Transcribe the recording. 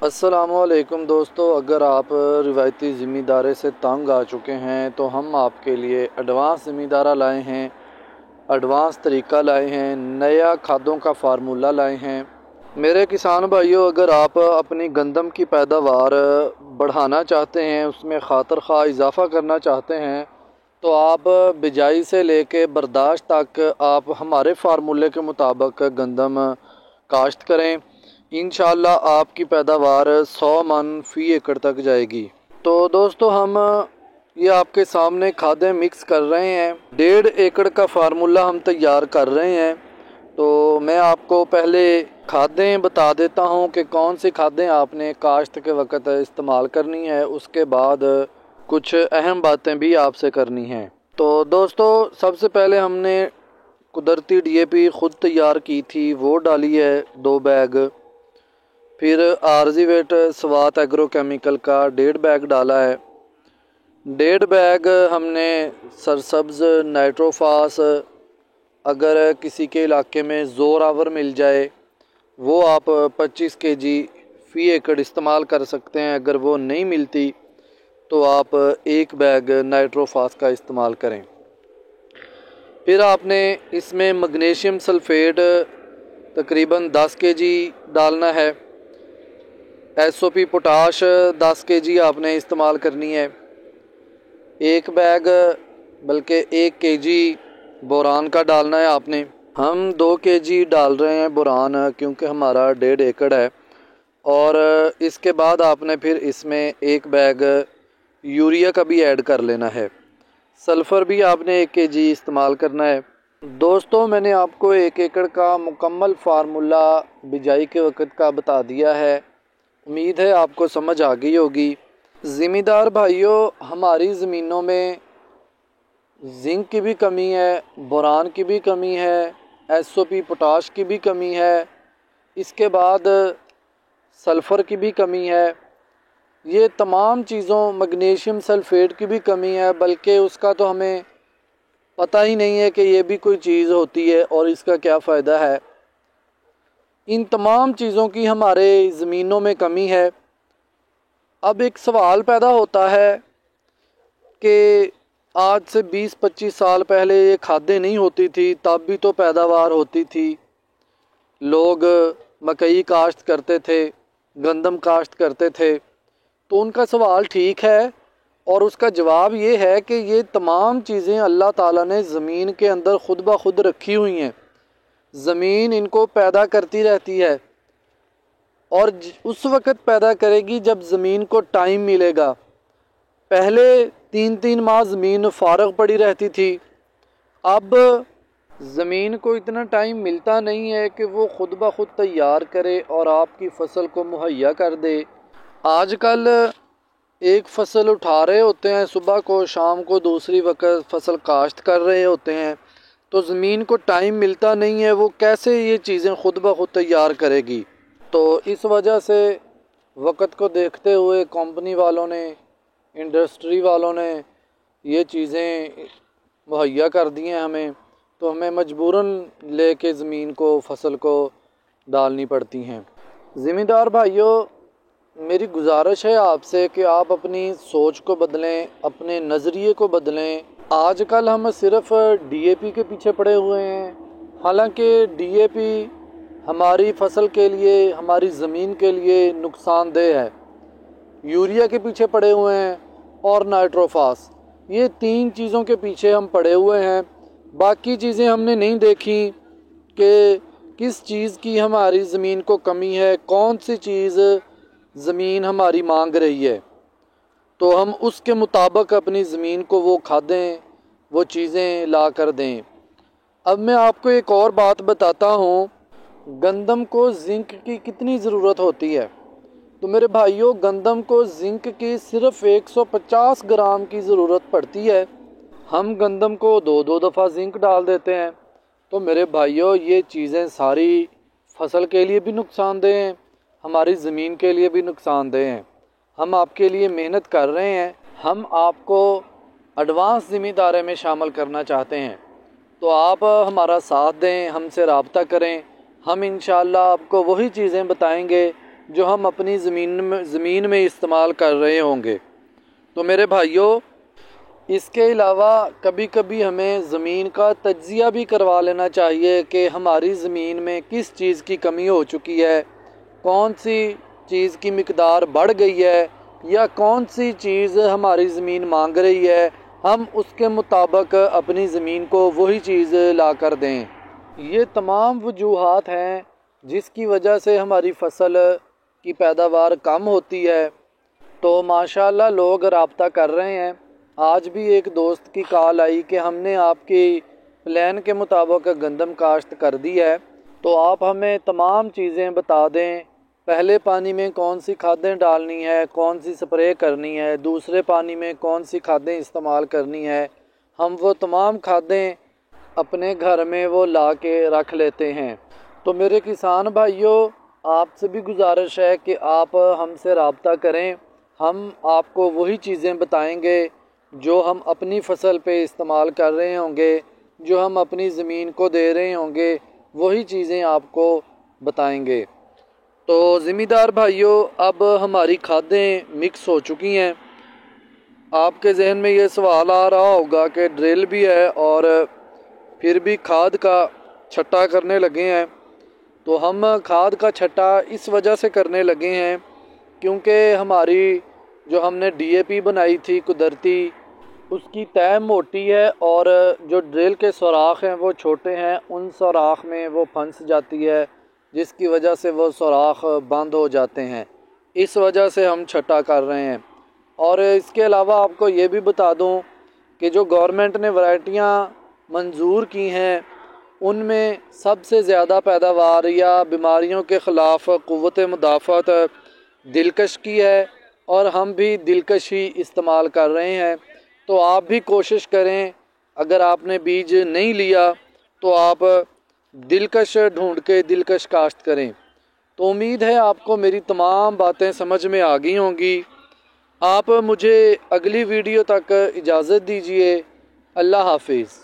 अस्सलामुअलैकुम दोस्तों, अगर आप रिवायती ज़मींदारी से तंग आ चुके हैं तो हम आपके लिए एडवांस ज़मींदारा लाए हैं, एडवांस तरीका लाए हैं, नया खादों का फार्मूला लाए हैं। मेरे किसान भाइयों, अगर आप अपनी गंदम की पैदावार बढ़ाना चाहते हैं, उसमें खातर खा इजाफ़ा करना चाहते हैं, तो आप बिजाई से लेके बर्दाश्त तक आप हमारे फार्मूले के मुताबिक गंदम काश्त करें। इंशाअल्लाह आपकी पैदावार 100 मन फ़ी एकड़ तक जाएगी। तो दोस्तों, हम ये आपके सामने खादें मिक्स कर रहे हैं। 1.5 एकड़ का फार्मूला हम तैयार कर रहे हैं। तो मैं आपको पहले खादें बता देता हूं कि कौन सी खादें आपने काश्त के वक़्त इस्तेमाल करनी है। उसके बाद कुछ अहम बातें भी आपसे करनी हैं। तो दोस्तों, सबसे पहले हमने कुदरती DAP ख़ुद तैयार की थी, वो डाली है 2 बैग। फिर आरजी वेट स्वात एग्रोकेमिकल का 1.5 बैग डाला है। 1.5 बैग हमने सरसब्ज़ नाइट्रोफास, अगर किसी के इलाके में ज़ोरावर मिल जाए, वो आप 25 kg फ़ी एकड़ इस्तेमाल कर सकते हैं। अगर वो नहीं मिलती तो आप 1 बैग नाइट्रोफास का इस्तेमाल करें। फिर आपने इसमें मैग्नीशियम सल्फेट तकरीबन 10 kg डालना है। SOP पोटाश 10 kg आपने इस्तेमाल करनी है। 1 बैग बल्कि 1 kg बोरान का डालना है आपने। हम 2 kg डाल रहे हैं बोरान, क्योंकि हमारा 1.5 एकड़ है। और इसके बाद आपने फिर इसमें 1 बैग यूरिया का भी ऐड कर लेना है। सल्फ़र भी आपने 1 kg इस्तेमाल करना है। दोस्तों, मैंने आपको 1 एकड़ का मुकम्मल फार्मूला बिजाई के वक़्त का बता दिया है। उम्मीद है आपको समझ आ गई होगी। ज़मींदार भाइयों, हमारी ज़मीनों में जिंक की भी कमी है, बोरान की भी कमी है, SOP पोटाश की भी कमी है, इसके बाद सल्फ़र की भी कमी है। ये तमाम चीज़ों, मैग्नीशियम सल्फेट की भी कमी है, बल्कि उसका तो हमें पता ही नहीं है कि ये भी कोई चीज़ होती है और इसका क्या फ़ायदा है। इन तमाम चीज़ों की हमारे ज़मीनों में कमी है। अब एक सवाल पैदा होता है कि आज से 20-25 साल पहले ये खादें नहीं होती थी, तब भी तो पैदावार होती थी। लोग मकई काश्त करते थे, गंदम काश्त करते थे। तो उनका सवाल ठीक है, और उसका जवाब ये है कि ये तमाम चीज़ें अल्लाह ताला ने ज़मीन के अंदर खुद ब खुद रखी हुई हैं। ज़मीन इनको पैदा करती रहती है, और उस वक़्त पैदा करेगी जब ज़मीन को टाइम मिलेगा। पहले 3-3 माह ज़मीन फारग पड़ी रहती थी। अब ज़मीन को इतना टाइम मिलता नहीं है कि वो खुद ब खुद तैयार करे और आपकी फ़सल को मुहैया कर दे। आजकल एक फ़सल उठा रहे होते हैं सुबह को, शाम को दूसरी वक़्त फ़सल काश्त कर रहे होते हैं। तो ज़मीन को टाइम मिलता नहीं है, वो कैसे ये चीज़ें खुद ब खुद तैयार करेगी। तो इस वजह से वक़्त को देखते हुए कंपनी वालों ने, इंडस्ट्री वालों ने ये चीज़ें मुहैया कर दी हैं हमें, तो हमें मजबूरन लेके ज़मीन को, फ़सल को डालनी पड़ती हैं। ज़मींदार भाइयों, मेरी गुजारिश है आपसे कि आप अपनी सोच को बदलें, अपने नज़रिए को बदलें। आजकल हम सिर्फ DAP के पीछे पड़े हुए हैं, हालांकि DAP हमारी फ़सल के लिए, हमारी ज़मीन के लिए नुकसानदेह है। यूरिया के पीछे पड़े हुए हैं और नाइट्रोफास, ये 3 चीज़ों के पीछे हम पड़े हुए हैं। बाकी चीज़ें हमने नहीं देखी कि किस चीज़ की हमारी ज़मीन को कमी है, कौन सी चीज़ ज़मीन हमारी मांग रही है, तो हम उसके मुताबिक अपनी ज़मीन को वो खादें, वो चीज़ें ला कर दें। अब मैं आपको एक और बात बताता हूँ, गंदम को जिंक की कितनी ज़रूरत होती है। तो मेरे भाइयों, गंदम को जिंक की सिर्फ 150 ग्राम की ज़रूरत पड़ती है। हम गंदम को 2-2 दफ़ा जिंक डाल देते हैं। तो मेरे भाइयों, ये चीज़ें सारी फसल के लिए भी नुकसानदेह हैं, हमारी ज़मीन के लिए भी नुकसानदेह हैं। हम आपके लिए मेहनत कर रहे हैं, हम आपको एडवांस ज़मींदारी में शामिल करना चाहते हैं। तो आप हमारा साथ दें, हमसे रब्ता करें। हम इंशाअल्लाह आपको वही चीज़ें बताएंगे जो हम अपनी ज़मीन में इस्तेमाल कर रहे होंगे। तो मेरे भाइयों, इसके अलावा कभी कभी हमें ज़मीन का तज्ज़िया भी करवा लेना चाहिए कि हमारी ज़मीन में किस चीज़ की कमी हो चुकी है, कौन सी चीज़ की मिकदार बढ़ गई है या कौन सी चीज़ हमारी ज़मीन मांग रही है, हम उसके मुताबिक अपनी ज़मीन को वही चीज़ ला कर दें। ये तमाम वजूहात हैं जिसकी वजह से हमारी फसल की पैदावार कम होती है। तो माशाल्लाह लोग राब्ता कर रहे हैं। आज भी एक दोस्त की कॉल आई कि हमने आपकी प्लान के मुताबिक गंदम काश्त कर दी है, तो आप हमें तमाम चीज़ें बता दें। पहले पानी में कौन सी खादें डालनी है, कौन सी स्प्रे करनी है, दूसरे पानी में कौन सी खादें इस्तेमाल करनी है। हम वो तमाम खादें अपने घर में वो ला के रख लेते हैं। तो मेरे किसान भाइयों, आपसे भी गुजारिश है कि आप हमसे रब्ता करें। हम आपको वही चीज़ें बताएंगे जो हम अपनी फसल पे इस्तेमाल कर रहे होंगे, जो हम अपनी ज़मीन को दे रहे होंगे, वही चीज़ें आपको बताएंगे। तो ज़िम्मेदार भाइयों, अब हमारी खादें मिक्स हो चुकी हैं। आपके जहन में ये सवाल आ रहा होगा कि ड्रिल भी है और फिर भी खाद का छट्टा करने लगे हैं। तो हम खाद का छट्टा इस वजह से करने लगे हैं क्योंकि हमारी जो हमने डीएपी बनाई थी कुदरती, उसकी तय मोटी है और जो ड्रिल के सुराख हैं वो छोटे हैं। उन सुराख में वो फंस जाती है, जिसकी वजह से वो सुराख बंद हो जाते हैं। इस वजह से हम छट्टा कर रहे हैं। और इसके अलावा आपको ये भी बता दूं कि जो गवर्नमेंट ने वैरायटियाँ मंजूर की हैं, उनमें सबसे ज़्यादा पैदावार या बीमारियों के ख़िलाफ़ क़ुव्वत मुदाफ़अत दिलकश की है और हम भी दिलकश ही इस्तेमाल कर रहे हैं। तो आप भी कोशिश करें, अगर आपने बीज नहीं लिया तो आप दिलकश ढूंढ के दिलकश काश्त करें। तो उम्मीद है आपको मेरी तमाम बातें समझ में आ गई होंगी। आप मुझे अगली वीडियो तक इजाज़त दीजिए। अल्लाह हाफिज़।